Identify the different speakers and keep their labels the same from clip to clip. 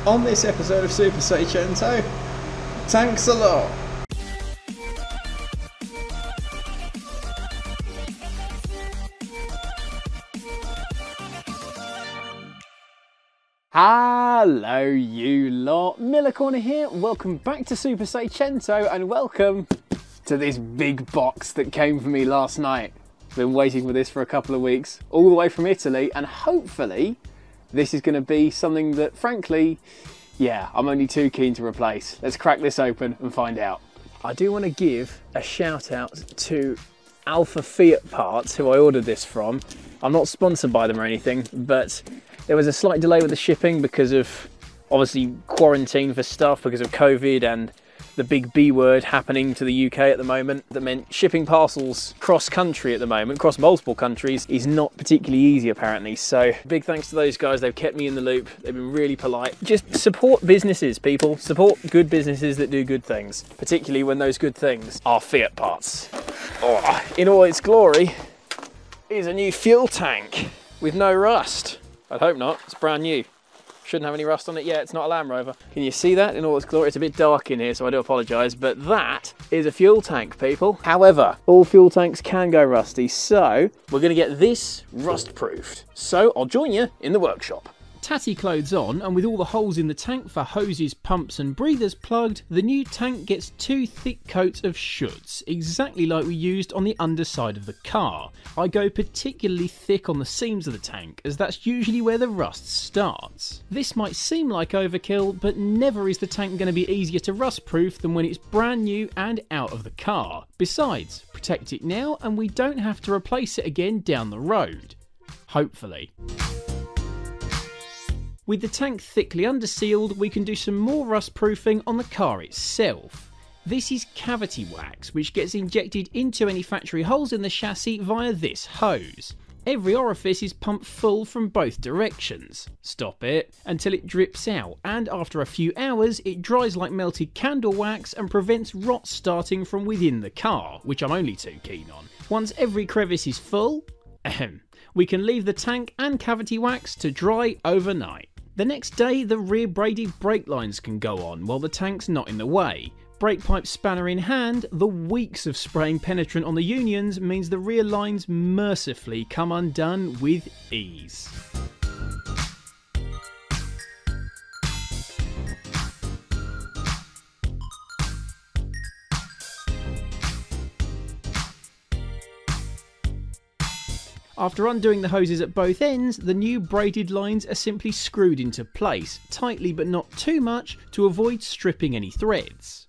Speaker 1: on this episode of Super Seicento. Thanks a lot.
Speaker 2: Hello you lot, Miller Corner here, welcome back to Super Seicento and welcome to this big box that came for me last night. Been waiting for this for a couple of weeks, all the way from Italy, and hopefully this is going to be something that frankly, yeah, I'm only too keen to replace. Let's crack this open and find out. I do want to give a shout out to Alpha Fiat Parts, who I ordered this from. I'm not sponsored by them or anything, but there was a slight delay with the shipping because of, obviously, quarantine for stuff because of COVID and the big B word happening to the UK at the moment. That meant shipping parcels cross-country at the moment, across multiple countries, is not particularly easy apparently. So big thanks to those guys, they've kept me in the loop. They've been really polite. Just support businesses, people. Support good businesses that do good things, particularly when those good things are Fiat parts. Oh, in all its glory is a new fuel tank with no rust. I'd hope not, it's brand new. Shouldn't have any rust on it yet, it's not a Land Rover. Can you see that in all its glory? It's a bit dark in here, so I do apologise, but that is a fuel tank, people. However, all fuel tanks can go rusty, so we're going to get this rust-proofed. So I'll join you in the workshop. Tatty clothes on, and with all the holes in the tank for hoses, pumps and breathers plugged, the new tank gets 2 thick coats of shoulds, exactly like we used on the underside of the car. I go particularly thick on the seams of the tank, as that's usually where the rust starts. This might seem like overkill, but never is the tank going to be easier to rust proof than when it's brand new and out of the car. Besides, protect it now and we don't have to replace it again down the road. Hopefully. With the tank thickly undersealed, we can do some more rust proofing on the car itself. This is cavity wax, which gets injected into any factory holes in the chassis via this hose. Every orifice is pumped full from both directions. Stop it until it drips out, and after a few hours it dries like melted candle wax and prevents rot starting from within the car, which I'm only too keen on. Once every crevice is full, we can leave the tank and cavity wax to dry overnight. The next day, the rear braided brake lines can go on while the tank's not in the way. Brake pipe spanner in hand, the weeks of spraying penetrant on the unions means the rear lines mercifully come undone with ease. After undoing the hoses at both ends, the new braided lines are simply screwed into place, tightly but not too much, to avoid stripping any threads.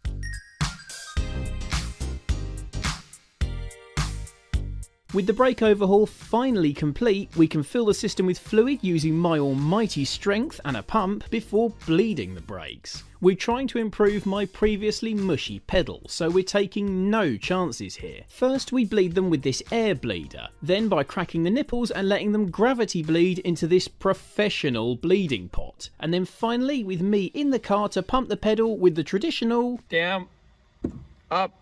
Speaker 2: With the brake overhaul finally complete, we can fill the system with fluid using my almighty strength and a pump before bleeding the brakes. We're trying to improve my previously mushy pedals, so we're taking no chances here. First we bleed them with this air bleeder, then by cracking the nipples and letting them gravity bleed into this professional bleeding pot, and then finally with me in the car to pump the pedal with the traditional down, up,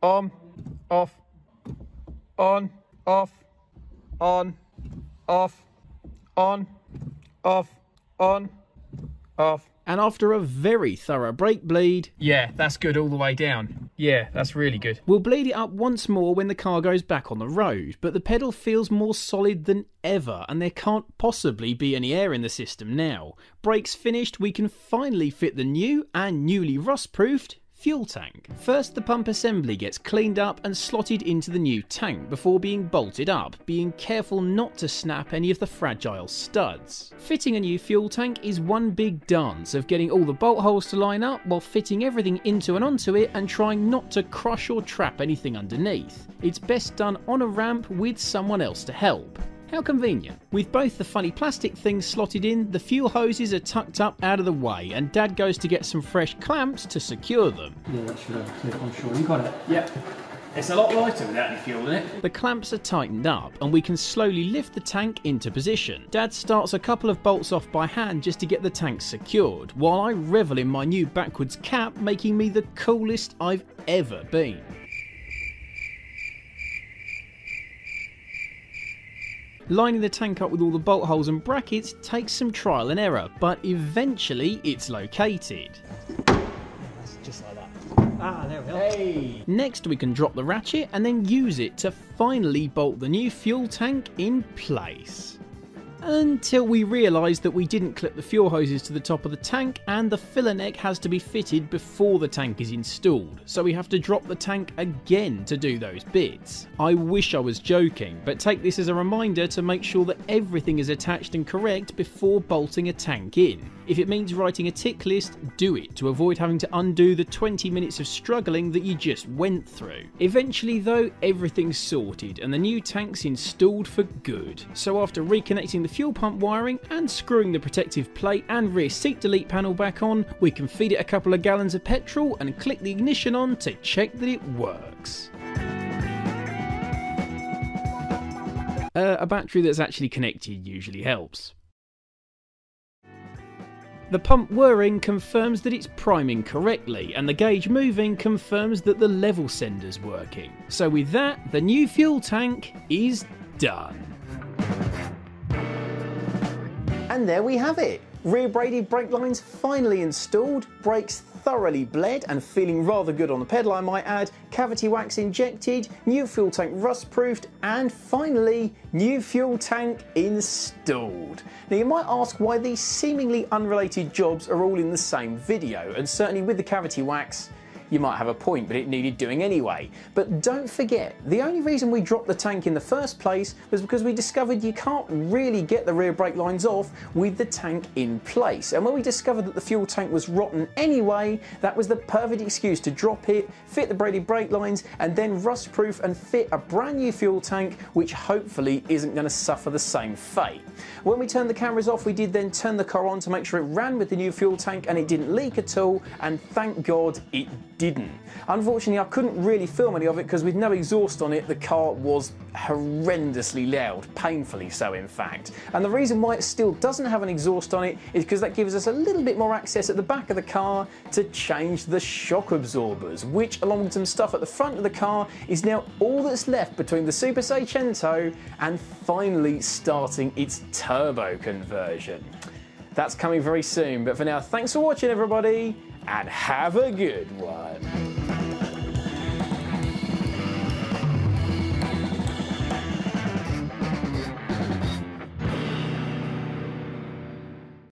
Speaker 2: on, off, on, off, on, off, on, off, on, off. And after a very thorough brake bleed, yeah, that's good all the way down. Yeah, that's really good. We'll bleed it up once more when the car goes back on the road, but the pedal feels more solid than ever and there can't possibly be any air in the system now. Brakes finished, we can finally fit the new and newly rust-proofed fuel tank. First, the pump assembly gets cleaned up and slotted into the new tank before being bolted up, being careful not to snap any of the fragile studs. Fitting a new fuel tank is one big dance of getting all the bolt holes to line up while fitting everything into and onto it and trying not to crush or trap anything underneath. It's best done on a ramp with someone else to help. How convenient. With both the funny plastic things slotted in, the fuel hoses are tucked up out of the way and Dad goes to get some fresh clamps to secure them.
Speaker 3: Yeah, that should have a clip, I'm sure. You got it?
Speaker 2: Yep. It's a lot lighter without any fuel in it. The clamps are tightened up and we can slowly lift the tank into position. Dad starts a couple of bolts off by hand just to get the tank secured, while I revel in my new backwards cap, making me the coolest I've ever been. Lining the tank up with all the bolt holes and brackets takes some trial and error, but eventually it's located.
Speaker 3: That's just like that. Ah, there we go.
Speaker 2: Hey! Next we can drop the ratchet and then use it to finally bolt the new fuel tank in place. Until we realise that we didn't clip the fuel hoses to the top of the tank and the filler neck has to be fitted before the tank is installed, so we have to drop the tank again to do those bits. I wish I was joking, but take this as a reminder to make sure that everything is attached and correct before bolting a tank in. If it means writing a tick list, do it to avoid having to undo the 20 minutes of struggling that you just went through. Eventually though, everything's sorted and the new tank's installed for good. So after reconnecting the fuel pump wiring and screwing the protective plate and rear seat delete panel back on, we can feed it a couple of gallons of petrol and click the ignition on to check that it works. A battery that's actually connected usually helps. The pump whirring confirms that it's priming correctly, and the gauge moving confirms that the level sender's working. So with that, the new fuel tank is done. And there we have it. Rear braided brake lines finally installed, brakes thoroughly bled and feeling rather good on the pedal I might add, cavity wax injected, new fuel tank rust proofed, and finally new fuel tank installed. Now you might ask why these seemingly unrelated jobs are all in the same video, and certainly with the cavity wax you might have a point, but it needed doing anyway. But don't forget, the only reason we dropped the tank in the first place was because we discovered you can't really get the rear brake lines off with the tank in place. And when we discovered that the fuel tank was rotten anyway, that was the perfect excuse to drop it, fit the braided brake lines, and then rust proof and fit a brand new fuel tank, which hopefully isn't going to suffer the same fate. When we turned the cameras off, we did then turn the car on to make sure it ran with the new fuel tank and it didn't leak at all, and thank God it didn't. Unfortunately, I couldn't really film any of it because with no exhaust on it, the car was horrendously loud, painfully so in fact. And the reason why it still doesn't have an exhaust on it is because that gives us a little bit more access at the back of the car to change the shock absorbers, which along with some stuff at the front of the car is now all that's left between the Super Seicento and finally starting its turbo conversion. That's coming very soon, but for now, thanks for watching everybody, and have a good one.